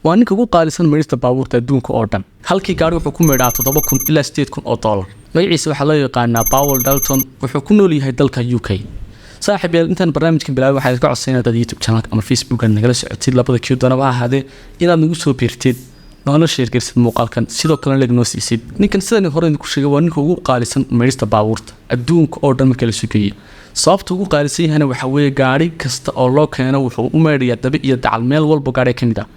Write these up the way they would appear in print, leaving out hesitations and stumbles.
waa ninka ugu qaalisan marista baabuurta adduunka oo dhan halkii gaari wuxuu ku meedhaa 7,000 ilaa 8,000 oo dollar magaciisa waxaa loo yaqaanaa Paul Dalton wuxuu ku nool yahay dalka UK saaxiib yaal intaan barnaamijkan bilaabay waxaan iska codsanaa dad YouTube channel ama Facebook aan nagala socotid labada kii doonaba ahaadee inaad nagu soo biirtid noona share garsid muuqaalkan sidoo kale lag noo siisid ninkan sidaan hore ku sheegay waa ninka ugu qaalisan marista baabuurta adduunka oo dhan marka la sugeeyay sababta ugu qaalisan yahay waxa weeye gaari kasta oo loo keeno wuxuu u meedhayaa daba iyo dacal meel walba gaari kamid ah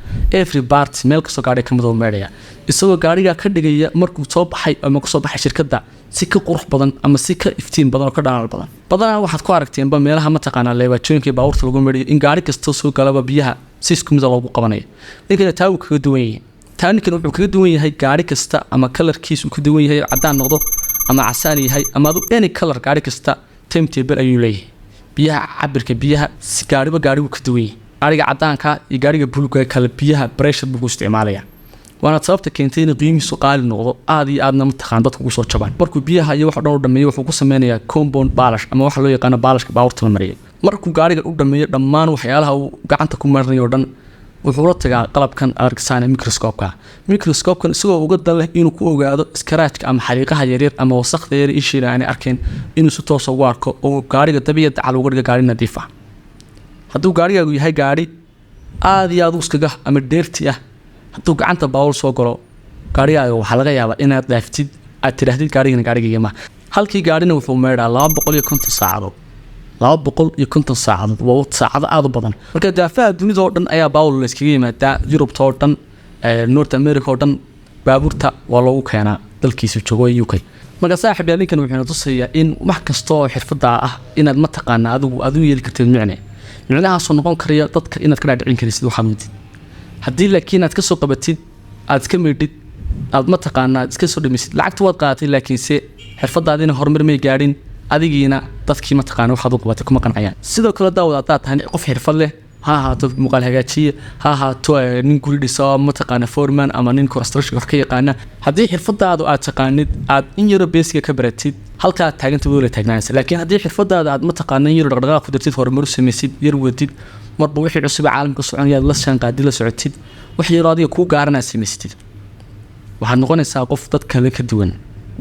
every part meel kasta gaari kamid oo meedhaya isagoo gaariga ka dhigaya markuu soo baxay ama ku soo baxay shirkadda si ka qurux badan ama si ka iftiin badan oo ka dhanaal badan waxaad ku aragteenba meelaha ma taqaanaa leebaajoyinka baabuurta lagu meedhayo in gaari kasta soo galaba biyaha si isku mid ah loogu qabanayo ninkan taa uu kaga duwan yahay taanikan wuxuu kaga duwan yahay gaari kasta ama kalarkiisu ku duwan yahay cadaan noqdo ama casaan yahay ama any color gaari kasta timetable ayuu leeyahay biyaha cabirka biyaha si gaariba gaarigu ka duwan yahay gaariga cadaanka iyo gaariga buluugga kala biyaha pressure buu isticmaalaya waana sababta keentay in qiimihiisu qaali noqdo aad iyo aadna mataqaan dadku ugu soo jabaan markuu biyaha iyo wax dhan u dhameeyo wuxuu ku sameynayaa compound polish ama waxa loo yaqaan balashka baabuurta la mariyo markuu gaariga u dhameeyo dhammaan waxyaalaha uu gacanta ku marinayo dhan wuxuu la tagaa qalabkan argsan microscope-kan isagoo uga dan leh inuu ku ogaado scratch-ka ama xariiqaha yaryar ama wasakhda yar ishiina aan arkeen inuu si toos ugu arko oo gaariga dabiicada cal uga dhiga gaari nadiif ah hadduu gaarigaagu yahay gaari aad iyo aad u iskaga ama dheerti ah hadduu gacanta baawul soo galo gaarigaaga waxaa laga yaabaa inaad dhaaftid aad tidhaahdid gaarigayga ma halkii gaarina wuxuu meedhaa 250 saacadood 250 saacadood waa saacado aad u badan marka daafaha dunida oo dhan ayaa baawul la iskaga yimaadaa Europe oo dhan North America oo dhan baabuurta waa loogu keenaa dalkiisa joogo UK marka saaxiib yalinkan wuxuu tusayaa in wax kasta oo xirfada ah inaad ma taqaan adigu yeeli kartid micnaha soo noqon kariya dadka inaad ka dhaadhicin karisid waxa mid haddii laakiin aad ka soo qabatid aad iska meedhid aad ma taqaan iska soo dhimisid lacagta waad qaadatay laakiin se xirfadaadina horumar may gaadhin adigiina dadkii ma taqaan waxaad u qabatay kuma qancayaan sidoo kale daawada tahay qof xirfad leh ha ahaato muuqaal hagaajiye ha ahaato nin guri dhiso ma taqaan foreman ama nin construction wax ka yaqaan haddii xirfadaadu aad taqaanid aad in yaro basic ka baratid halka taaganta wada taagnaanaysa laakiin haddii xirfadaada aad ma taqaan in yaro dhaqdhaqaaq ku dartid horumar u sameeysid yar wadid marba wixii cusub caalamka soconaya la shanqaadi la socotid wax yar adiga ku gaaranaa sameeysid waxaad noqonaysaa qof dad kale ka duwan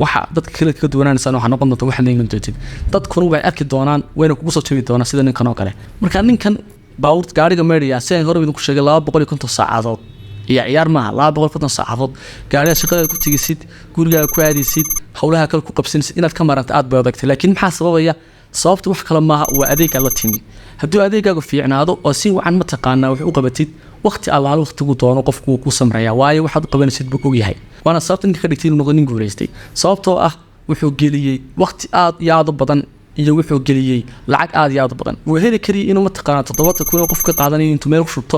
waxa dadka kale ka duwanaanaysa waxa noqon doonta wax leeyahay doonted dadkuna way arki doonaan wayna kugu soo jeedi doonaan sida ninkan oo kale marka ninkan baawur gaariga meedhiya si hore idinku sheegay 250 saacadood iyo ciyaar ma 250 saacadood gaariga shaqada ku tigisid guriga ku aadisid hawlaha kale ku qabsanaysid inaad ka maranta aad baadagtay laakiin maxaa sababaya sababtu wax kale ma waa adeeg la timi haddii adeegaagu fiicnaado oo si wacan ma taqaanaa wax u qabatid waqti allaal waqtigu doono qofku ku samreeya waayo waxaad qabanaysid buu og yahay waana sababta ninka ka dhigtay inuu noqdo nin guuleystay sababtoo ah wuxuu geliyay waqti aad iyo aad u badan iyo wuxuu geliyay lacag aad iyo aad u badan wuu heli kari inuu ma taqaanaa 7,000 qof ka qaadanayo intuu meel ku shubto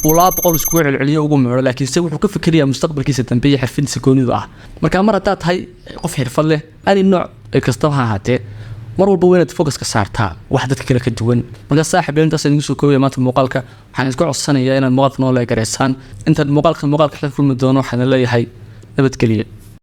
uu 200 isku celceliyo ugu meero laakiin se wuxuu ka fikirayaa mustaqbalkiisa dambe iyo xirfadiisa goonidu ah marka mar haddaad tahay qof xirfad leh ani nooc ee kasta ha ahaatee mar walba waynaad focus ka saartaa wax dadka kale ka duwan marka saaxiib intaas idinku soo koobaya maanta muuqaalka waxaan isku codsanayaa inaad muuqaalka noo leegareysaan inta muuqaalka xil kulmi doono waxaan leeyahay nabadgelyo